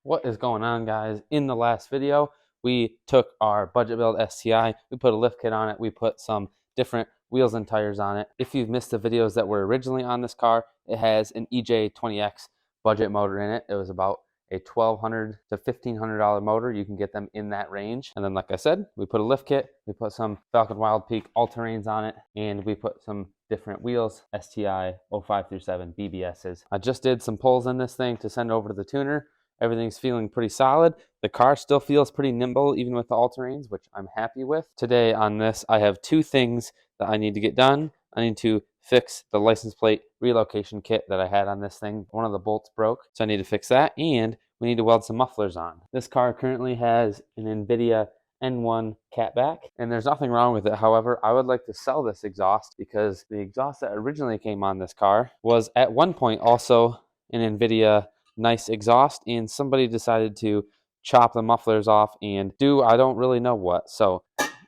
What is going on, guys? In the last video, we took our budget build STI, we put a lift kit on it, we put some different wheels and tires on it. If you've missed the videos that were originally on this car, it has an EJ20X budget motor in it. It was about a $1,200 to $1,500 motor. You can get them in that range. And then, like I said, we put a lift kit, we put some Falcon Wild Peak all-terrains on it, and we put some different wheels, STI 05 through 7 BBSs. I just did some pulls in this thing to send over to the tuner. Everything's feeling pretty solid. The car still feels pretty nimble even with the all-terrains, which I'm happy with. Today on this, I have two things that I need to get done. I need to fix the license plate relocation kit that I had on this thing. One of the bolts broke, so I need to fix that, and we need to weld some mufflers on. This car currently has an NVIDIA N1 catback, and there's nothing wrong with it. However, I would like to sell this exhaust because the exhaust that originally came on this car was at one point also an NVIDIA nice exhaust, and somebody decided to chop the mufflers off and do I don't really know what. So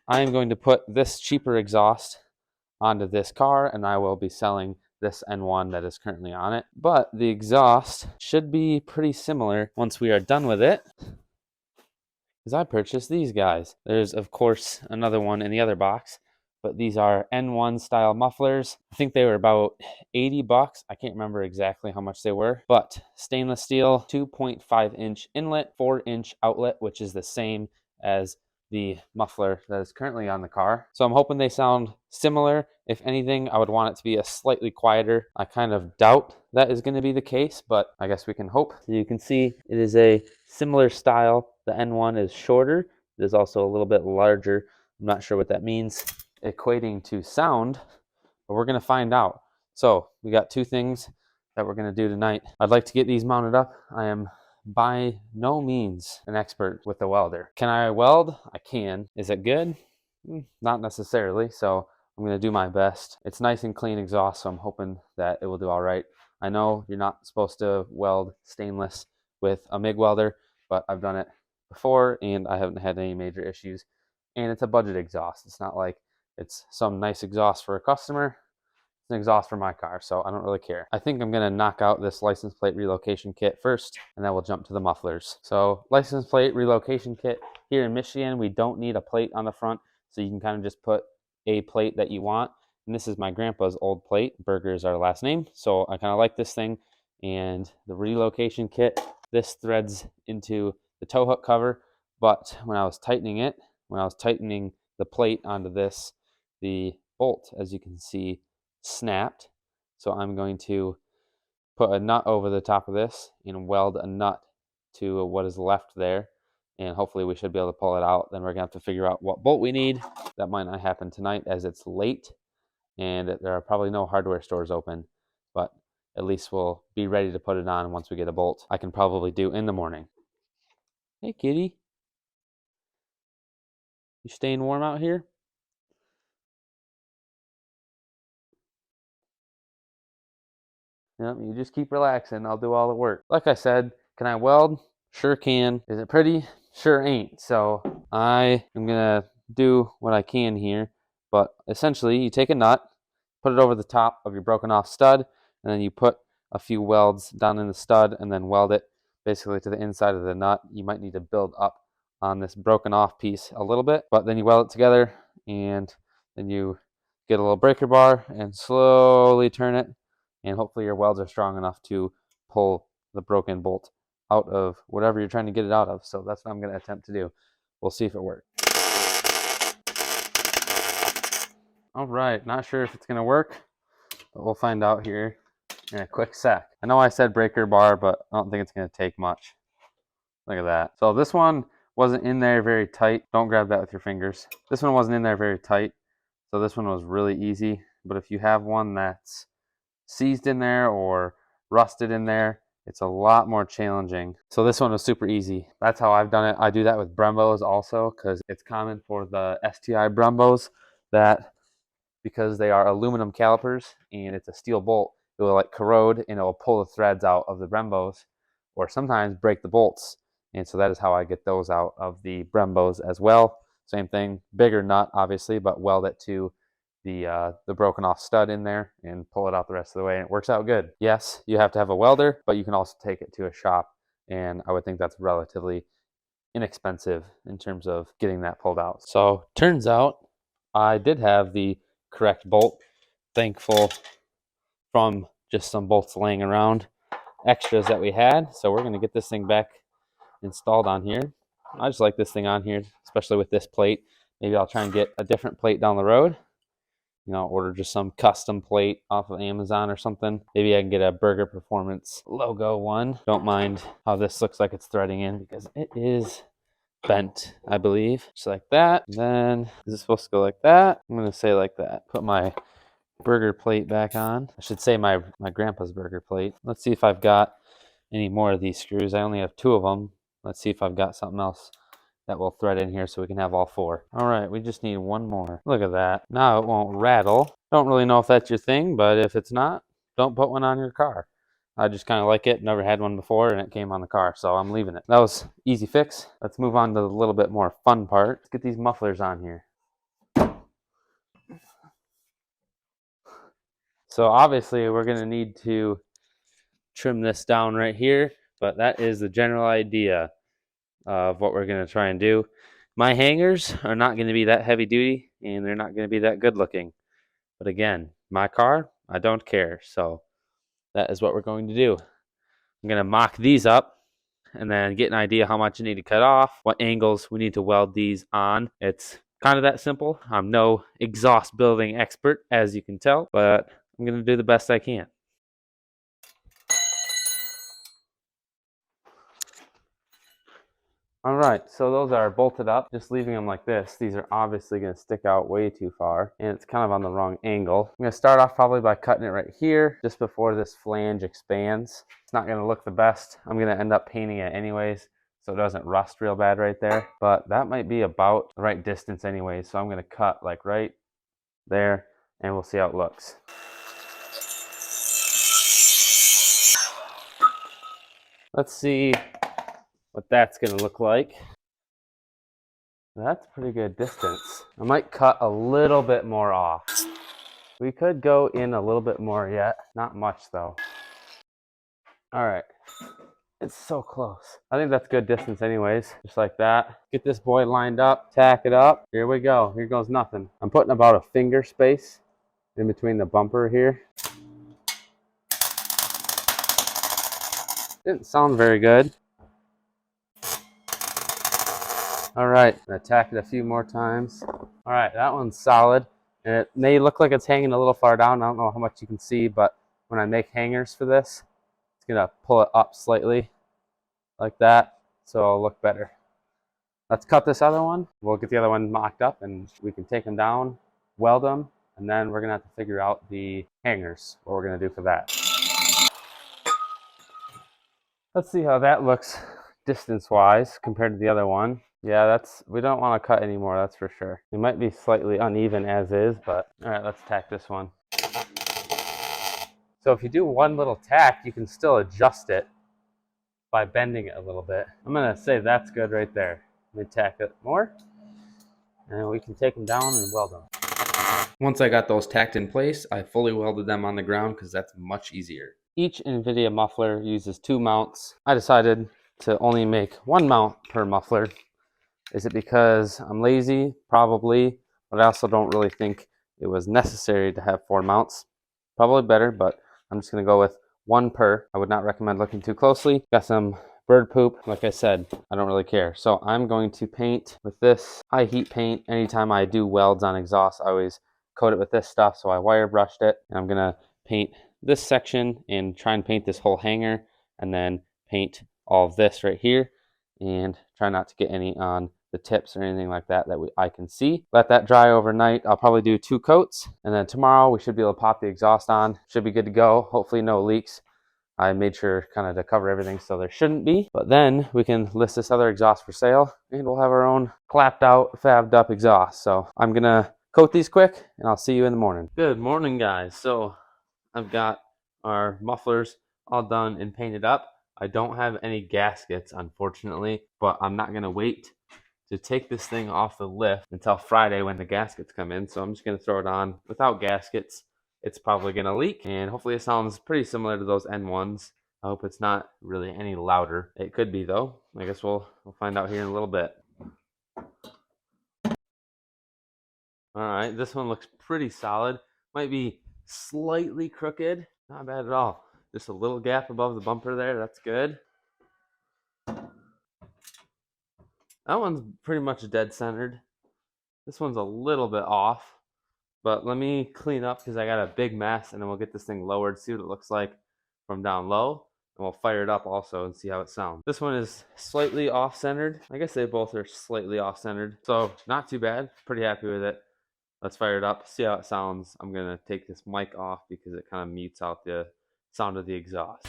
I am going to put this cheaper exhaust onto this car, and I will be selling this N1 that is currently on it. But the exhaust should be pretty similar once we are done with it, because I purchased these guys. There's of course another one in the other box, but these are N1 style mufflers. I think they were about 80 bucks. I can't remember exactly how much they were, but stainless steel, 2.5-inch inlet, 4-inch outlet, which is the same as the muffler that is currently on the car. So I'm hoping they sound similar. If anything, I would want it to be a slightly quieter. I kind of doubt that is going to be the case, but I guess we can hope. So you can see it is a similar style. The N1 is shorter. It is also a little bit larger. I'm not sure what that means equating to sound, but we're going to find out. So we got two things that we're going to do tonight. I'd like to get these mounted up. I am by no means an expert with the welder. Can I weld? I can. Is it good? Not necessarily, so I'm going to do my best. It's nice and clean exhaust, so I'm hoping that it will do all right. I know you're not supposed to weld stainless with a MIG welder, but I've done it before and I haven't had any major issues. And it's a budget exhaust. It's not like it's some nice exhaust for a customer. It's an exhaust for my car, so I don't really care. I think I'm going to knock out this license plate relocation kit first, and then we'll jump to the mufflers. So license plate relocation kit. Here in Michigan, we don't need a plate on the front, so you can kind of just put a plate that you want. And this is my grandpa's old plate. Berger is our last name, so I kind of like this thing. And the relocation kit, this threads into the tow hook cover, but when I was tightening the plate onto this, the bolt, as you can see, snapped. So I'm going to put a nut over the top of this and weld a nut to what is left there, and hopefully we should be able to pull it out. Then we're gonna have to figure out what bolt we need. That might not happen tonight as it's late and there are probably no hardware stores open, but at least we'll be ready to put it on once we get a bolt. I can probably do in the morning. Hey kitty, you staying warm out here? Yep, you just keep relaxing. I'll do all the work. Like I said, can I weld? Sure can. Is it pretty? Sure ain't. So I am going to do what I can here. But essentially, you take a nut, put it over the top of your broken off stud, and then you put a few welds down in the stud and then weld it basically to the inside of the nut. You might need to build up on this broken off piece a little bit, but then you weld it together, and then you get a little breaker bar and slowly turn it, and hopefully your welds are strong enough to pull the broken bolt out of whatever you're trying to get it out of. So that's what I'm going to attempt to do. We'll see if it works. All right, not sure if it's going to work, but we'll find out here in a quick sec. I know I said breaker bar, but I don't think it's going to take much. Look at that. So this one wasn't in there very tight. Don't grab that with your fingers. This one wasn't in there very tight, so this one was really easy. But if you have one that's seized in there or rusted in there, it's a lot more challenging. So this one was super easy. That's how I've done it. I do that with Brembos also, because it's common for the STI Brembos that, because they are aluminum calipers and it's a steel bolt, it will like corrode and it will pull the threads out of the Brembos, or sometimes break the bolts. And so that is how I get those out of the Brembos as well. Same thing, bigger nut obviously, but weld it to the broken off stud in there and pull it out the rest of the way, and it works out good. Yes, you have to have a welder, but you can also take it to a shop and I would think that's relatively inexpensive in terms of getting that pulled out. So turns out I did have the correct bolt. Thankful from just some bolts laying around, extras that we had. So we're going to get this thing back installed on here. I just like this thing on here, especially with this plate. Maybe I'll try and get a different plate down the road. You know, order just some custom plate off of Amazon or something. Maybe I can get a Burger Performance logo one. Don't mind how this looks like it's threading in because it is bent, I believe. Just like that. And then, is it supposed to go like that? I'm going to say like that. Put my burger plate back on. I should say my grandpa's burger plate. Let's see if I've got any more of these screws. I only have 2 of them. Let's see if I've got something else that will thread in here so we can have all 4. All right, we just need 1 more. Look at that. Now it won't rattle. Don't really know if that's your thing, but if it's not, don't put one on your car. I just kind of like it. Never had one before, and it came on the car, so I'm leaving it. That was easy fix. Let's move on to the little bit more fun part. Let's get these mufflers on here. So obviously we're going to need to trim this down right here, but that is the general idea of what we're going to try and do. My hangers are not going to be that heavy duty, and they're not going to be that good looking. But again, my car, I don't care. So that is what we're going to do. I'm going to mock these up and then get an idea how much you need to cut off, what angles we need to weld these on. It's kind of that simple. I'm no exhaust building expert, as you can tell, but I'm going to do the best I can. All right, so those are bolted up. Just leaving them like this, these are obviously going to stick out way too far, and it's kind of on the wrong angle. I'm going to start off probably by cutting it right here, just before this flange expands. It's not going to look the best. I'm going to end up painting it anyways, so it doesn't rust real bad right there. But that might be about the right distance anyways, so I'm going to cut like right there, and we'll see how it looks. Let's see what that's going to look like. That's pretty good distance. I might cut a little bit more off. We could go in a little bit more yet. Not much though. All right. It's so close. I think that's good distance anyways. Just like that. Get this boy lined up. Tack it up. Here we go. Here goes nothing. I'm putting about a finger space in between the bumper here. Didn't sound very good. All right, I'm gonna tack it a few more times. All right, that one's solid. And it may look like it's hanging a little far down. I don't know how much you can see, but when I make hangers for this, it's gonna pull it up slightly like that, so it'll look better. Let's cut this other one. We'll get the other one mocked up and we can take them down, weld them, and then we're gonna have to figure out the hangers, what we're gonna do for that. Let's see how that looks distance-wise compared to the other one. Yeah, we don't want to cut anymore, that's for sure. It might be slightly uneven as is, but all right, let's tack this one. So if you do one little tack, you can still adjust it by bending it a little bit. I'm gonna say that's good right there. Let me tack it more, and we can take them down and weld them. Once I got those tacked in place, I fully welded them on the ground because that's much easier. Each NVIDIA muffler uses 2 mounts. I decided to only make 1 mount per muffler. Is it because I'm lazy? Probably, but I also don't really think it was necessary to have 4 mounts. Probably better, but I'm just going to go with 1 per. I would not recommend looking too closely. Got some bird poop. Like I said, I don't really care. So I'm going to paint with this high heat paint. Anytime I do welds on exhaust, I always coat it with this stuff. So I wire brushed it, and I'm going to paint this section and try and paint this whole hanger, and then paint all of this right here, and try not to get any on the tips or anything like that I can see. Let that dry overnight. I'll probably do 2 coats, and then tomorrow we should be able to pop the exhaust on. Should be good to go. Hopefully no leaks. I made sure kind of to cover everything so there shouldn't be. But then we can list this other exhaust for sale, and we'll have our own clapped out, fabbed up exhaust. So I'm gonna coat these quick, and I'll see you in the morning. Good morning, guys. So I've got our mufflers all done and painted up. I don't have any gaskets, unfortunately, but I'm not gonna wait to take this thing off the lift until Friday when the gaskets come in. So I'm just going to throw it on without gaskets. It's probably going to leak, and hopefully it sounds pretty similar to those N1s. I hope it's not really any louder. It could be though. I guess we'll find out here in a little bit. All right, this one looks pretty solid. Might be slightly crooked. Not bad at all. Just a little gap above the bumper there. That's good. That one's pretty much dead centered. This one's a little bit off. But let me clean up because I got a big mess, and then we'll get this thing lowered, see what it looks like from down low, and we'll fire it up also and see how it sounds. This one is slightly off-centered. I guess they both are slightly off-centered, so not too bad. Pretty happy with it. Let's fire it up, see how it sounds. I'm gonna take this mic off because it kind of mutes out the sound of the exhaust.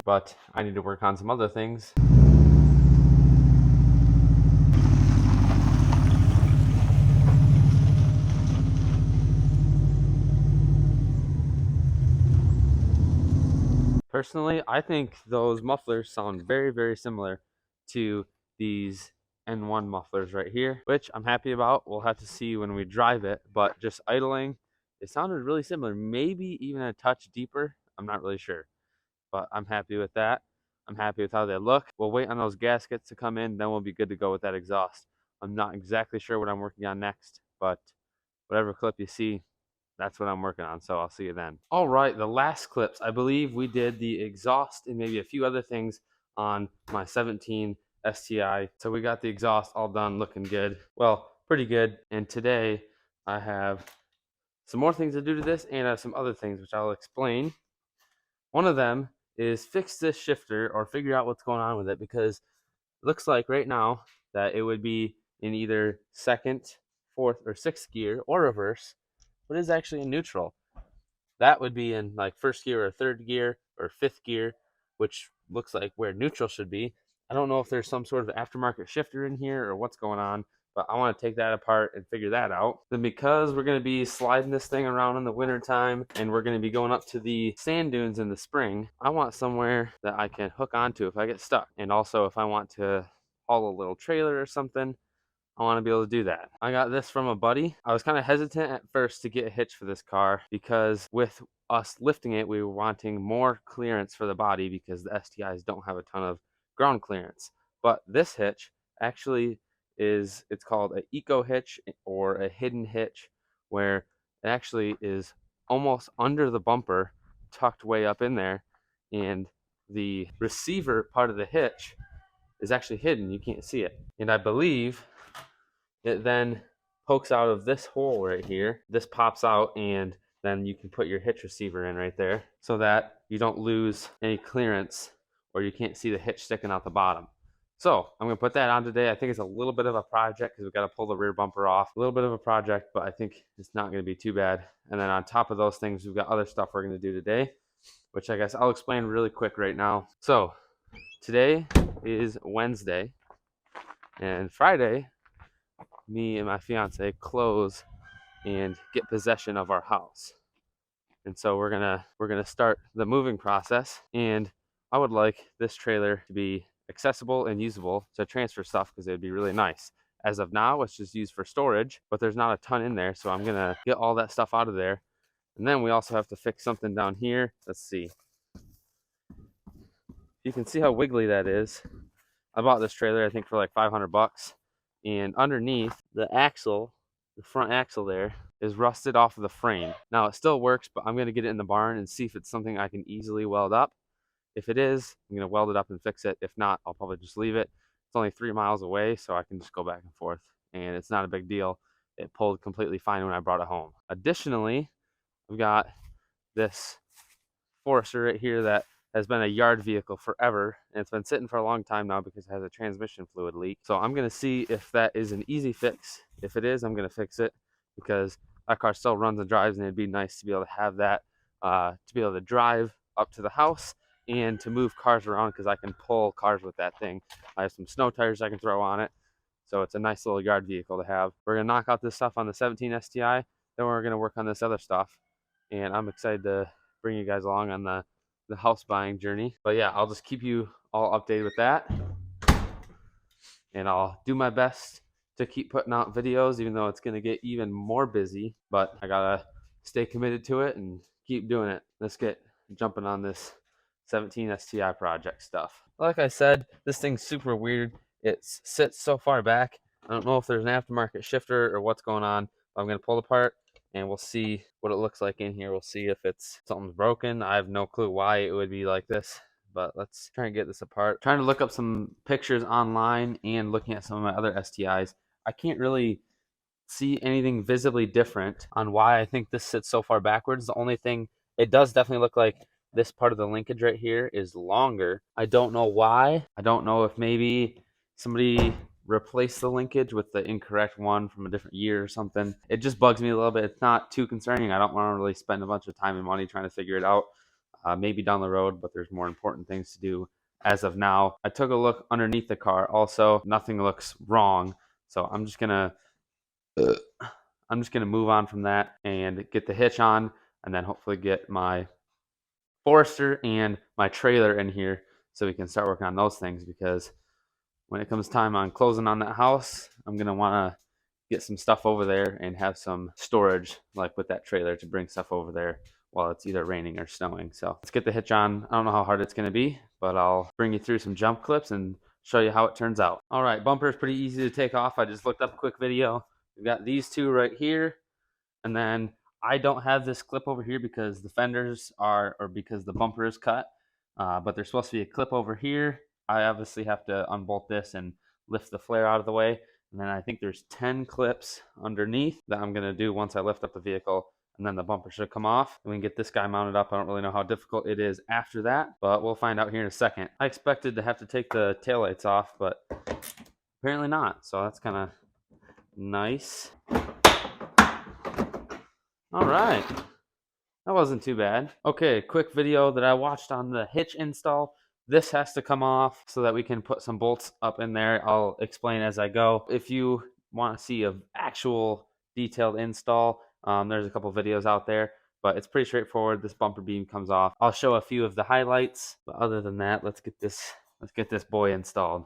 But I need to work on some other things. Personally, I think those mufflers sound very, very similar to these N1 mufflers right here, which I'm happy about. We'll have to see when we drive it, but just idling, it sounded really similar, maybe even a touch deeper. I'm not really sure, but I'm happy with that. I'm happy with how they look. We'll wait on those gaskets to come in, then we'll be good to go with that exhaust. I'm not exactly sure what I'm working on next, but whatever clip you see, that's what I'm working on, so I'll see you then. All right, the last clips, I believe we did the exhaust and maybe a few other things on my 17 STI. So we got the exhaust all done, looking good. Well, pretty good. And today I have some more things to do to this, and I have some other things which I'll explain. One of them is fix this shifter or figure out what's going on with it, because it looks like right now that it would be in either second, fourth, or sixth gear or reverse, but it's actually in neutral. That would be in like first gear or third gear or fifth gear, which looks like where neutral should be. I don't know if there's some sort of aftermarket shifter in here or what's going on, but I want to take that apart and figure that out. Then because we're going to be sliding this thing around in the winter time and we're going to be going up to the sand dunes in the spring, I want somewhere that I can hook onto if I get stuck. And also if I want to haul a little trailer or something, I want to be able to do that. I got this from a buddy. I was kind of hesitant at first to get a hitch for this car because with us lifting it, we were wanting more clearance for the body because the STIs don't have a ton of ground clearance. But this hitch actually is, it's called an eco hitch or a hidden hitch, where it actually is almost under the bumper, tucked way up in there, and the receiver part of the hitch is actually hidden. You can't see it. And I believe it then pokes out of this hole right here. This pops out, and then you can put your hitch receiver in right there so that you don't lose any clearance or you can't see the hitch sticking out the bottom. So I'm going to put that on today. I think it's a little bit of a project because we've got to pull the rear bumper off. A little bit of a project, but I think it's not going to be too bad. And then on top of those things, we've got other stuff we're going to do today, which I guess I'll explain really quick right now. So today is Wednesday, and Friday, me and my fiance close and get possession of our house. And so we're gonna start the moving process, and I would like this trailer to be accessible and usable to transfer stuff because it would be really nice. As of now, it's just used for storage, but there's not a ton in there, so I'm gonna get all that stuff out of there. And then we also have to fix something down here. Let's see. You can see how wiggly that is. I bought this trailer, I think, for like 500 bucks. And underneath the axle, the front axle there, is rusted off of the frame. Now it still works, but I'm gonna get it in the barn and see if it's something I can easily weld up. If it is, I'm gonna weld it up and fix it. If not, I'll probably just leave it. It's only 3 miles away, so I can just go back and forth, and it's not a big deal. It pulled completely fine when I brought it home. Additionally, I've got this Forester right here that has been a yard vehicle forever, and it's been sitting for a long time now because it has a transmission fluid leak. So I'm gonna see if that is an easy fix. If it is, I'm gonna fix it because that car still runs and drives, and it'd be nice to be able to have that, to be able to drive up to the house and to move cars around, because I can pull cars with that thing. I have some snow tires I can throw on it, so it's a nice little yard vehicle to have. We're gonna knock out this stuff on the 17 STI, then we're gonna work on this other stuff, and I'm excited to bring you guys along on the house buying journey. But yeah, I'll just keep you all updated with that. and I'll do my best to keep putting out videos, even though it's going to get even more busy. But I gotta stay committed to it and keep doing it. Let's get jumping on this 17 STI project stuff. Like I said, this thing's super weird. It sits so far back. I don't know if there's an aftermarket shifter or what's going on. I'm going to pull it apart and we'll see what it looks like in here. We'll see if something's broken. I have no clue why it would be like this, but let's try and get this apart. Trying to look up some pictures online and looking at some of my other STIs. I can't really see anything visibly different on why I think this sits so far backwards. The only thing, it does definitely look like this part of the linkage right here is longer. I don't know why. I don't know if maybe somebody replaced the linkage with the incorrect one from a different year or something. It just bugs me a little bit. It's not too concerning. I don't want to really spend a bunch of time and money trying to figure it out. Maybe down the road, but there's more important things to do as of now. I took a look underneath the car. Also, nothing looks wrong. So I'm just gonna move on from that and get the hitch on, and then hopefully get my Forester and my trailer in here so we can start working on those things, because when it comes time on closing on that house, I'm going to want to get some stuff over there and have some storage, like with that trailer, to bring stuff over there while it's either raining or snowing. So let's get the hitch on. I don't know how hard it's going to be, but I'll bring you through some jump clips and show you how it turns out. All right, bumper is pretty easy to take off. I just looked up a quick video. We've got these two right here, and then I don't have this clip over here because the fenders are, or because the bumper is cut, but there's supposed to be a clip over here. I obviously have to unbolt this and lift the flare out of the way. And then I think there's 10 clips underneath that I'm gonna do once I lift up the vehicle, and then the bumper should come off and we can get this guy mounted up. I don't really know how difficult it is after that, but we'll find out here in a second. I expected to have to take the taillights off, but apparently not. So that's kind of nice. All right, that wasn't too bad. Okay, quick video that I watched on the hitch install. This has to come off so that we can put some bolts up in there. I'll explain as I go. If you want to see an actual detailed install, there's a couple videos out there, but it's pretty straightforward. This bumper beam comes off. I'll show a few of the highlights, but other than that, let's get this boy installed.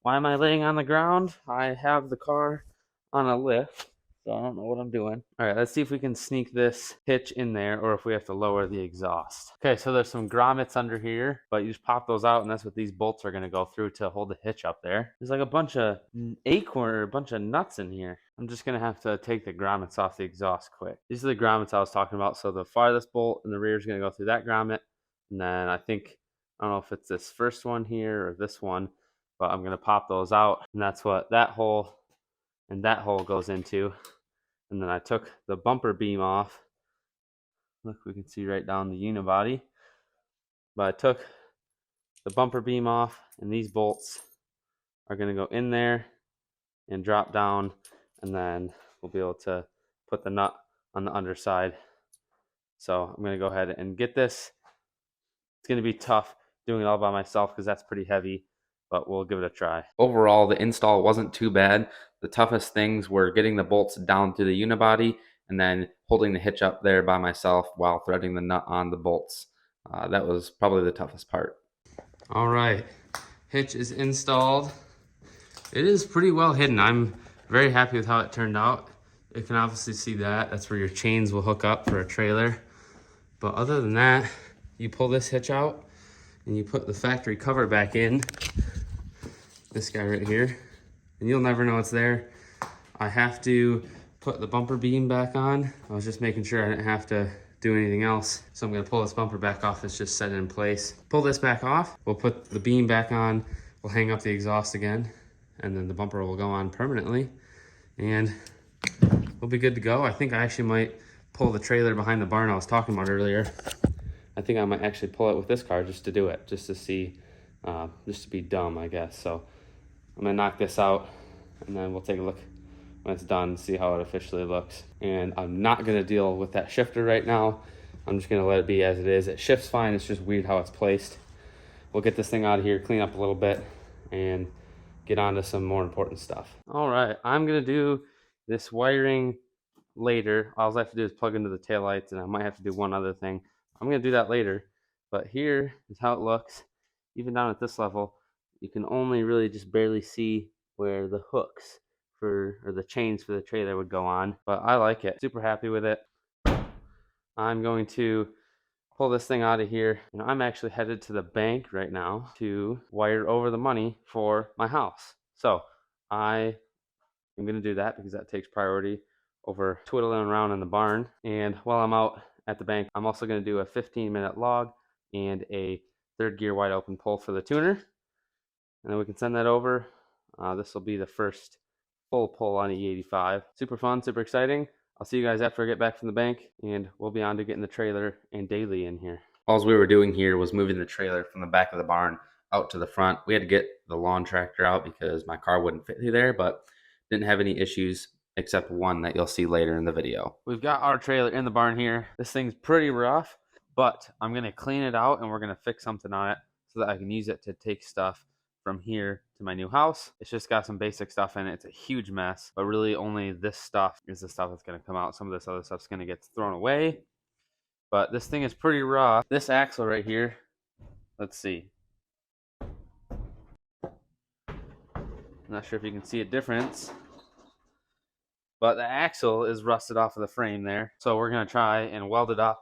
Why am I laying on the ground? I have the car on a lift, so I don't know what I'm doing. All right, let's see if we can sneak this hitch in there, or if we have to lower the exhaust. Okay, so there's some grommets under here, but you just pop those out, and that's what these bolts are gonna go through to hold the hitch up there. There's like a bunch of acorn, or a bunch of nuts in here. I'm just gonna have to take the grommets off the exhaust quick. These are the grommets I was talking about. So the farthest bolt in the rear is gonna go through that grommet, and then I don't know if it's this first one here or this one, but I'm gonna pop those out, and that's what that hole and that hole goes into. And then I took the bumper beam off. Look, we can see right down the unibody. But I took the bumper beam off, and these bolts are gonna go in there and drop down, and then we'll be able to put the nut on the underside. So I'm gonna go ahead and get this. It's gonna be tough doing it all by myself because that's pretty heavy, but we'll give it a try. Overall, the install wasn't too bad. The toughest things were getting the bolts down through the unibody and then holding the hitch up there by myself while threading the nut on the bolts. That was probably the toughest part. All right, hitch is installed. It is pretty well hidden. I'm very happy with how it turned out. You can obviously see that. That's where your chains will hook up for a trailer. But other than that, you pull this hitch out and you put the factory cover back in. This guy right here, and you'll never know it's there. I have to put the bumper beam back on. I was just making sure I didn't have to do anything else. So I'm gonna pull this bumper back off. It's just set in place. Pull this back off. We'll put the beam back on. We'll hang up the exhaust again, and then the bumper will go on permanently, and we'll be good to go. I think I actually might pull the trailer behind the barn I was talking about earlier. I think I might actually pull it with this car just to do it, just to see, just to be dumb, I guess. So I'm gonna knock this out, and then we'll take a look when it's done, see how it officially looks. And I'm not gonna deal with that shifter right now. I'm just gonna let it be as it is. It shifts fine, it's just weird how it's placed. We'll get this thing out of here, clean up a little bit, and get on to some more important stuff. All right, I'm gonna do this wiring later. All I have to do is plug into the taillights, and I might have to do one other thing. I'm gonna do that later, but here is how it looks. Even down at this level, you can only really just barely see where the hooks or the chains for the trailer would go on, but I like it. Super happy with it. I'm going to pull this thing out of here. I'm actually headed to the bank right now to wire over the money for my house. So I am going to do that because that takes priority over twiddling around in the barn. And while I'm out at the bank, I'm also going to do a 15-minute log and a third gear wide open pull for the tuner. And then we can send that over. This will be the first full pull on E85. Super fun, super exciting. I'll see you guys after I get back from the bank, and we'll be on to getting the trailer and daily in here. All we were doing here was moving the trailer from the back of the barn out to the front. We had to get the lawn tractor out because my car wouldn't fit through there, but didn't have any issues except one that you'll see later in the video. We've got our trailer in the barn here. This thing's pretty rough, but I'm going to clean it out and we're going to fix something on it so that I can use it to take stuff from here to my new house. It's just got some basic stuff in it. It's a huge mess, but really only this stuff is the stuff that's going to come out. Some of this other stuff's going to get thrown away, but this thing is pretty raw. This axle right here, let's see. I'm not sure if you can see a difference, but the axle is rusted off of the frame there. So we're going to try and weld it up,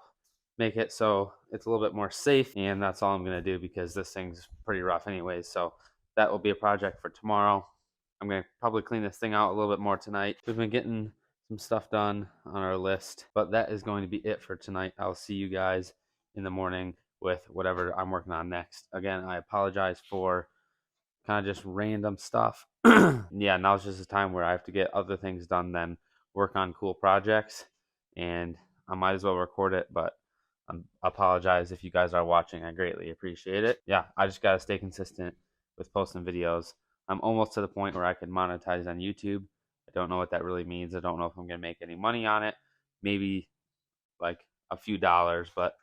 make it so it's a little bit more safe, and that's all I'm going to do because this thing's pretty rough anyways. So that will be a project for tomorrow. I'm going to probably clean this thing out a little bit more tonight. We've been getting some stuff done on our list, but that is going to be it for tonight. I'll see you guys in the morning with whatever I'm working on next. Again, I apologize for kind of just random stuff. Yeah, now's just a time where I have to get other things done than work on cool projects, and I might as well record it, but I apologize if you guys are watching. I greatly appreciate it. Yeah, I just got to stay consistent with posting videos. I'm almost to the point where I can monetize on YouTube. I don't know what that really means. I don't know if I'm going to make any money on it. Maybe like a few dollars, but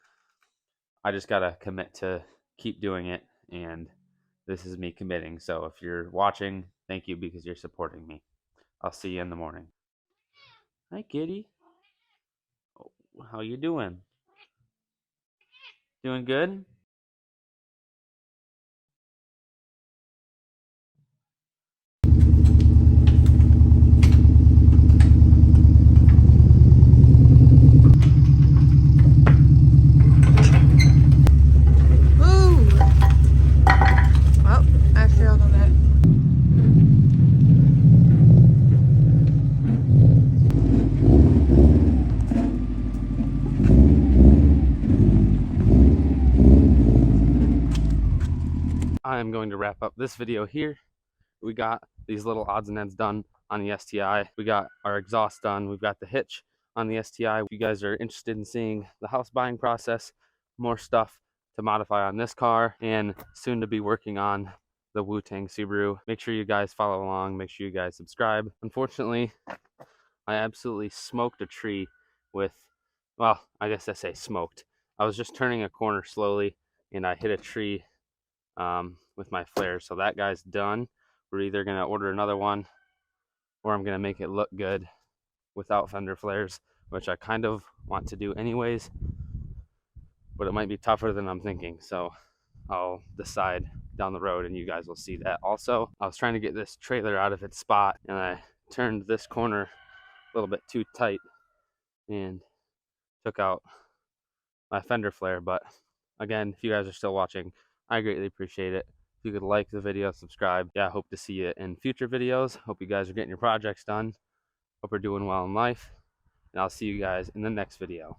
I just got to commit to keep doing it, and this is me committing. So if you're watching, thank you because you're supporting me. I'll see you in the morning. Hi, kitty. How you doing? Doing good? I am going to wrap up this video here. We got these little odds and ends done on the STI. We got our exhaust done. We've got the hitch on the STI. If you guys are interested in seeing the house buying process, more stuff to modify on this car, and soon to be working on the Wu-Tang Subaru. Make sure you guys follow along. Make sure you guys subscribe. Unfortunately, I absolutely smoked a tree with, well, I guess I say smoked. I was just turning a corner slowly and I hit a tree with my flares. So that guy's done. We're either going to order another one or I'm going to make it look good without fender flares, which I kind of want to do anyways, but it might be tougher than I'm thinking. So I'll decide down the road and you guys will see that. Also, I was trying to get this trailer out of its spot and I turned this corner a little bit too tight and took out my fender flare. But again, if you guys are still watching, I greatly appreciate it. If you could like the video, subscribe. Yeah, I hope to see you in future videos. Hope you guys are getting your projects done. Hope you're doing well in life. And I'll see you guys in the next video.